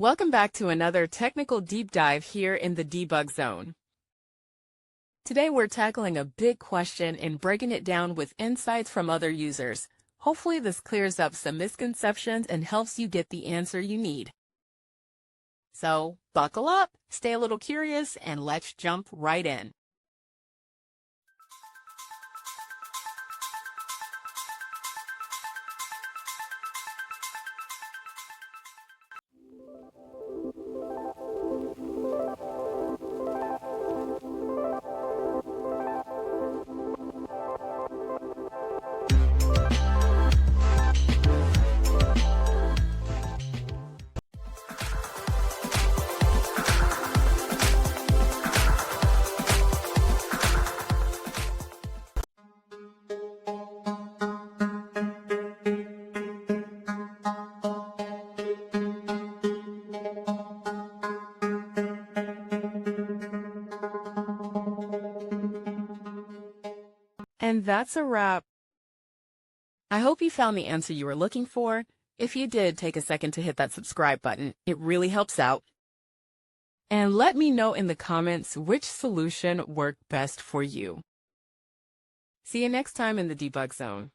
Welcome back to another technical deep dive here in the debug zone. Today we're tackling a big question and breaking it down with insights from other users. Hopefully this clears up some misconceptions and helps you get the answer you need. So buckle up, stay a little curious, and let's jump right in. And that's a wrap. I hope you found the answer you were looking for. If you did, take a second to hit that subscribe button. It really helps out. And let me know in the comments which solution worked best for you. See you next time in the debug zone.